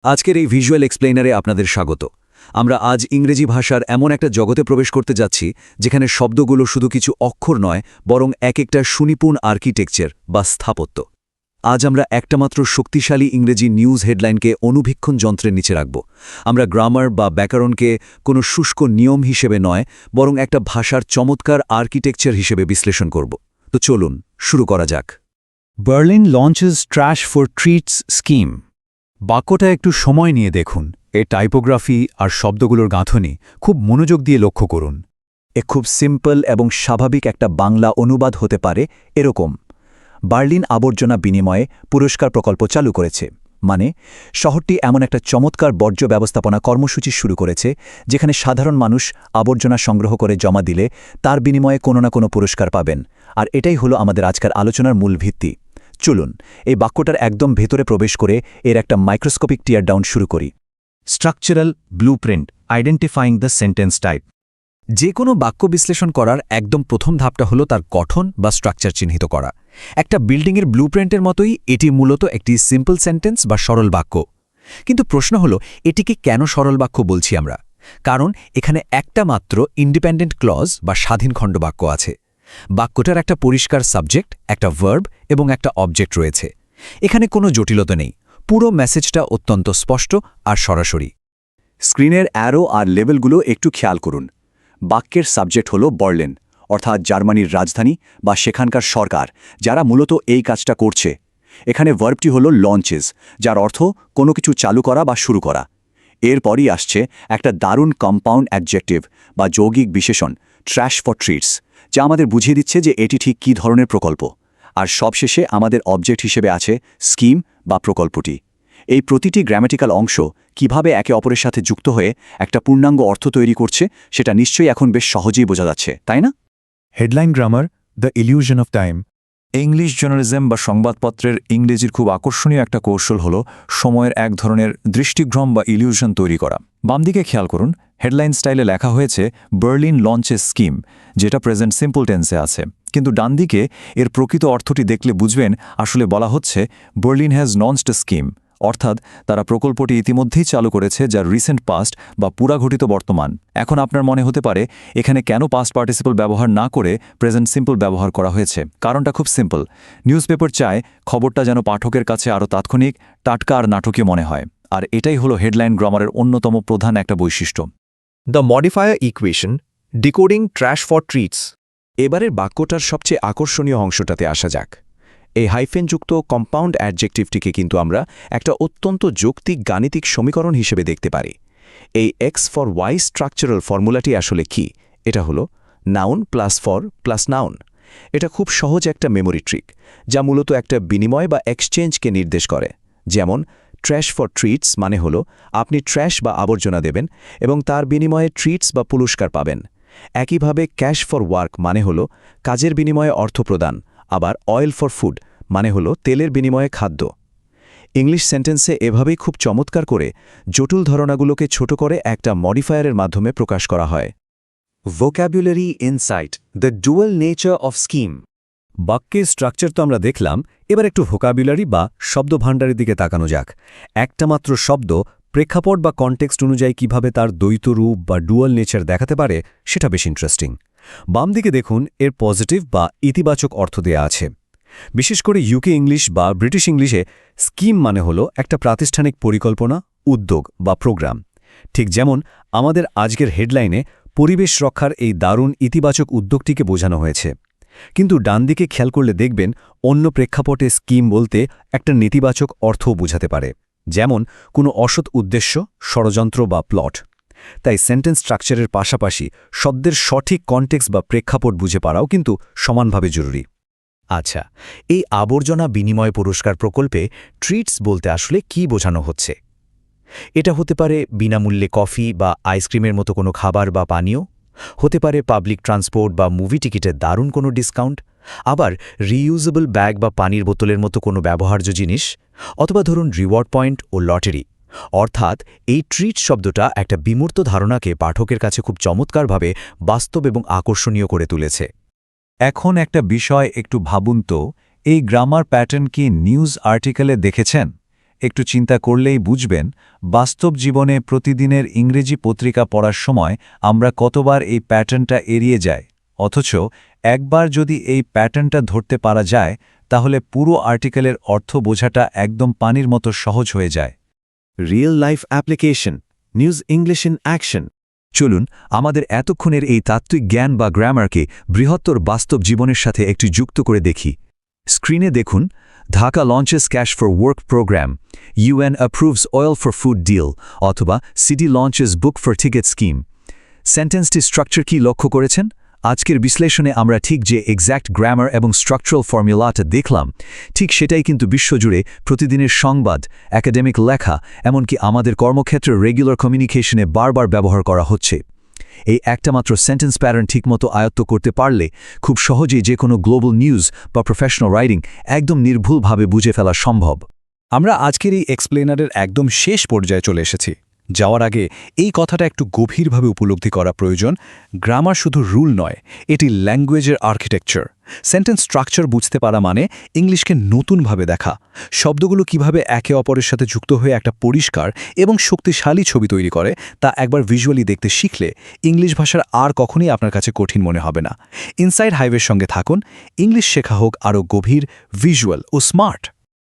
আজকের এই ভিজুয়াল এক্সপ্লেইনারে আপনাদের স্বাগত। আমরা আজ ইংরেজি ভাষার এমন একটা জগতে প্রবেশ করতে যাচ্ছি যেখানে শব্দগুলো শুধু কিছু অক্ষর নয়, বরং এক একটা সুনিপুণ আর্কিটেকচার বা স্থাপত্য। আজ আমরা একটা মাত্র শক্তিশালী ইংরেজি নিউজ হেডলাইনকে অনুবীক্ষণ যন্ত্রের নিচে রাখব। আমরা গ্রামার বা ব্যাকরণকে কোনো শুষ্ক নিয়ম হিসেবে নয়, বরং একটা ভাষার চমৎকার আর্কিটেকচার হিসেবে বিশ্লেষণ করব। তো চলুন শুরু করা যাক। Berlin launches trash for treats scheme. বাক্যটা একটু সময় নিয়ে দেখুন। এর টাইপোগ্রাফি আর শব্দগুলোর গাঁথনি খুব মনোযোগ দিয়ে লক্ষ্য করুন। এ খুব সিম্পল এবং স্বাভাবিক একটা বাংলা অনুবাদ হতে পারে এরকম: বার্লিন আবর্জনা বিনিময়ে পুরস্কার প্রকল্প চালু করেছে। মানে, শহরটি এমন একটা চমৎকার বর্জ্য ব্যবস্থাপনা কর্মসূচি শুরু করেছে যেখানে সাধারণ মানুষ আবর্জনা সংগ্রহ করে জমা দিলে তার বিনিময়ে কোনো না কোনো পুরস্কার পাবেন। আর এটাই হলো আমাদের আজকের আলোচনার মূল ভিত্তি। চলুন এই বাক্যটার একদম ভেতরে প্রবেশ করে এর একটা মাইক্রোস্কোপিক টিয়ার ডাউন শুরু করি। Structural blueprint identifying the sentence type. যে কোনো বাক্য বিশ্লেষণ করার একদম প্রথম ধাপটা হলো তার গঠন বা স্ট্রাকচার চিহ্নিত করা। একটা বিল্ডিংয়ের ব্লুপ্রিন্টের মতোই এটি মূলত একটি সিম্পল সেন্টেন্স বা সরল বাক্য। কিন্তু প্রশ্ন হলো, এটিকে কেন সরল বাক্য বলছি আমরা? কারণ এখানে একটা মাত্র ইন্ডিপেন্ডেন্ট ক্লজ বা স্বাধীন খণ্ডবাক্য আছে। বাক্যটার একটা পরিষ্কার সাবজেক্ট, একটা ভার্ব এবং একটা অবজেক্ট রয়েছে। এখানে কোনো জটিলতা নেই। পুরো মেসেজটা অত্যন্ত স্পষ্ট আর সরাসরি। স্ক্রিনের অ্যারো আর লেবেলগুলো একটু খেয়াল করুন। বাক্যের সাবজেক্ট হল বার্লিন, অর্থাৎ জার্মানির রাজধানী বা সেখানকার সরকার, যারা মূলত এই কাজটা করছে। এখানে ভার্বটি হল লঞ্চেস, যার অর্থ কোনো কিছু চালু করা বা শুরু করা। এরপরই আসছে একটা দারুণ কম্পাউন্ড অ্যাডজেক্টিভ বা যৌগিক বিশেষণ, ট্র্যাশ ফর ট্রিটস, যা আমাদের বুঝিয়ে দিচ্ছে যে এটি ঠিক কী ধরনের প্রকল্প। আর সবশেষে আমাদের অবজেক্ট হিসেবে আছে স্কিম বা প্রকল্পটি। এই প্রতিটি গ্রামেটিক্যাল অংশ কিভাবে একে অপরের সাথে যুক্ত হয়ে একটা পূর্ণাঙ্গ অর্থ তৈরি করছে সেটা নিশ্চয়ই এখন বেশ সহজেই বোঝা যাচ্ছে, তাই না? Headline grammar, the illusion of time. English journalism বা সংবাদপত্রের ইংরেজির খুব আকর্ষণীয় একটা কৌশল হল সময়ের এক ধরনের দৃষ্টিভ্রম বা ইলিউশন তৈরি করা। বাম দিকে খেয়াল করুন, হেডলাইন স্টাইলে লেখা হয়েছে বার্লিন লঞ্চেস স্কিম, যেটা প্রেজেন্ট সিম্পল টেন্সে আছে। কিন্তু ডান দিকে এর প্রকৃত অর্থটি দেখলে বুঝবেন আসলে বলা হচ্ছে Berlin has launched A scheme, অর্থাৎ তারা প্রকল্পটি ইতিমধ্যেই চালু করেছে, যার রিসেন্ট পাস্ট বা পুরাঘটিত বর্তমান। এখন আপনার মনে হতে পারে এখানে কেন পাস্ট পার্টিসিপল ব্যবহার না করে প্রেজেন্ট সিম্পল ব্যবহার করা হয়েছে। কারণটা খুব সিম্পল। নিউজপেপার চায় খবরটা যেন পাঠকের কাছে আরও তাৎক্ষণিক, টাটকা আর নাটকীয় মনে হয়। আর এটাই হলো হেডলাইন গ্রামারের অন্যতম প্রধান একটা বৈশিষ্ট্য। The modifier equation, decoding trash for treats. এবারের বাক্যটার সবচেয়ে আকর্ষণীয় অংশটাতে আসা যাক। এই হাইফেনযুক্ত কম্পাউন্ড অ্যাডজেক্টিভটিকে কিন্তু আমরা একটা অত্যন্ত যৌক্তিক গাণিতিক সমীকরণ হিসেবে দেখতে পারি। এই এক্স ফর ওয়াই স্ট্রাকচারাল ফর্মুলাটি আসলে কি? এটা হলো noun plus for plus noun. এটা খুব সহজ একটা মেমোরি ট্রিক, যা মূলত একটা বিনিময় বা এক্সচেঞ্জকে নির্দেশ করে। যেমন ট্র্যাশ ফর ট্রিটস মানে হলো আপনি ট্র্যাশ বা আবর্জনা দেবেন এবং তার বিনিময়ে ট্রিটস বা পুরস্কার পাবেন। একইভাবে ক্যাশ ফর ওয়ার্ক মানে হলো কাজের বিনিময়ে অর্থ প্রদান। আবার অয়েল ফর ফুড মানে হলো তেলের বিনিময়ে খাদ্য। ইংলিশ সেন্টেন্সে এভাবেই খুব চমৎকার করে জটিল ধারণাগুলোকে ছোট করে একটা মডিফায়ারের মাধ্যমে প্রকাশ করা হয়। Vocabulary insight, the dual nature of scheme. বাক্যের স্ট্রাকচার তো আমরা দেখলাম, এবার একটু ভোকাবুলারি বা শব্দভাণ্ডারের দিকে তাকানো যাক। একটা মাত্র শব্দ প্রেক্ষাপট বা কনটেক্সট অনুযায়ী কিভাবে তার দ্বৈত রূপ বা ডুয়াল নেচার দেখাতে পারে সেটা বেশ ইন্টারেস্টিং। বাম দিকে দেখুন, এর পজিটিভ বা ইতিবাচক অর্থ দেয়া আছে। বিশেষ করে ইউকে ইংলিশ বা ব্রিটিশ ইংলিশে স্কিম মানে হলো একটা প্রাতিষ্ঠানিক পরিকল্পনা, উদ্যোগ বা প্রোগ্রাম। ঠিক যেমন আমাদের আজকের হেডলাইনে পরিবেশ রক্ষার এই দারুণ ইতিবাচক উদ্যোগটিকে বোঝানো হয়েছে। কিন্তু ডান দিকে খেয়াল করলে দেখবেন অন্য প্রেক্ষাপটে স্কিম বলতে একটা নেতিবাচক অর্থও বোঝাতে পারে, যেমন কোনো অসৎ উদ্দেশ্য, ষড়যন্ত্র বা প্লট। তাই সেন্টেন্স স্ট্রাকচারের পাশাপাশি শব্দের সঠিক কনটেক্সট বা প্রেক্ষাপট বুঝে পারাও কিন্তু সমানভাবে জরুরি। আচ্ছা, এই আবর্জনা বিনিময় পুরস্কার প্রকল্পে ট্রিটস বলতে আসলে কি বোঝানো হচ্ছে? এটা হতে পারে বিনামূল্যে কফি বা আইসক্রিমের মতো কোনো খাবার বা পানীয়, হতে পারে পাবলিক ট্রান্সপোর্ট বা মুভি টিকিটের দারুণ কোনো ডিসকাউন্ট, আবার রিইউজেবল ব্যাগ বা পানির বোতলের মতো কোনো ব্যবহার্য জিনিস, অথবা ধরুন রিওয়ার্ড পয়েন্ট ও লটারি। অর্থাৎ এই ট্রিট শব্দটা একটা বিমূর্ত ধারণাকে পাঠকের কাছে খুব চমৎকারভাবে বাস্তব এবং আকর্ষণীয় করে তুলেছে। এখন একটা বিষয় একটু ভাবুন তো, এই গ্রামার প্যাটার্ন কি নিউজ আর্টিকেলে দেখেছেন? একটু চিন্তা করলেই বুঝবেন বাস্তব জীবনে প্রতিদিনের ইংরেজি পত্রিকা পড়ার সময় আমরা কতবার এই প্যাটার্নটা এড়িয়ে যাই, অথচ একবার যদি এই প্যাটার্নটা ধরতে পারা যায় তাহলে পুরো আর্টিকেলের অর্থ বোঝাটা একদম পানির মতো সহজ হয়ে যায়। Real life application, news English in action. চলুন আমাদের এতক্ষণের এই তাত্ত্বিক জ্ঞান বা গ্রামারকে বৃহত্তর বাস্তব জীবনের সাথে একটু যুক্ত করে দেখি। স্ক্রিনে দেখুন, Dhaka launches cash for work programme, UN approves oil for food deal, অথবা city launches book for ticket scheme. সেন্টেন্সটি স্ট্রাকচার কি লক্ষ্য করেছেন? আজকের বিশ্লেষণে আমরা ঠিক যে এক্স্যাক্ট গ্রামার এবং স্ট্রাকচারাল ফর্মুলাটা দেখলাম, ঠিক সেটাই কিন্তু বিশ্বজুড়ে প্রতিদিনের সংবাদ, একাডেমিক লেখা, এমনকি আমাদের কর্মক্ষেত্রে রেগুলার কমিউনিকেশনে বারবার ব্যবহার করা হচ্ছে। এই একটা মাত্র সেন্টেন্স প্যাটার্ন ঠিকমতো আয়ত্ত করতে পারলে খুব সহজেই যে কোনো গ্লোবাল নিউজ বা প্রফেশনাল রাইটিং একদম নির্ভুলভাবে বুঝে ফেলা সম্ভব। আমরা আজকের এই এক্সপ্লেনারের একদম শেষ পর্যায়ে চলে এসেছি। যাওয়ার আগে এই কথাটা একটু গভীরভাবে উপলব্ধি করা প্রয়োজন। গ্রামার শুধু রুল নয়, এটি ল্যাঙ্গুয়েজের আর্কিটেকচার। সেন্টেন্স স্ট্রাকচার বুঝতে পারা মানে ইংলিশকে নতুনভাবে দেখা, শব্দগুলো কিভাবে একে অপরের সাথে যুক্ত হয়ে একটা পরিষ্কার এবং শক্তিশালী ছবি তৈরি করে তা একবার ভিজুয়ালি দেখতে শিখলে ইংলিশ ভাষার আর কখনোই আপনার কাছে কঠিন মনে হবে না। ইনসাইড হাইওয়ের সঙ্গে থাকুন, ইংলিশ শেখা হোক আরও গভীর, ভিজুয়াল ও স্মার্ট।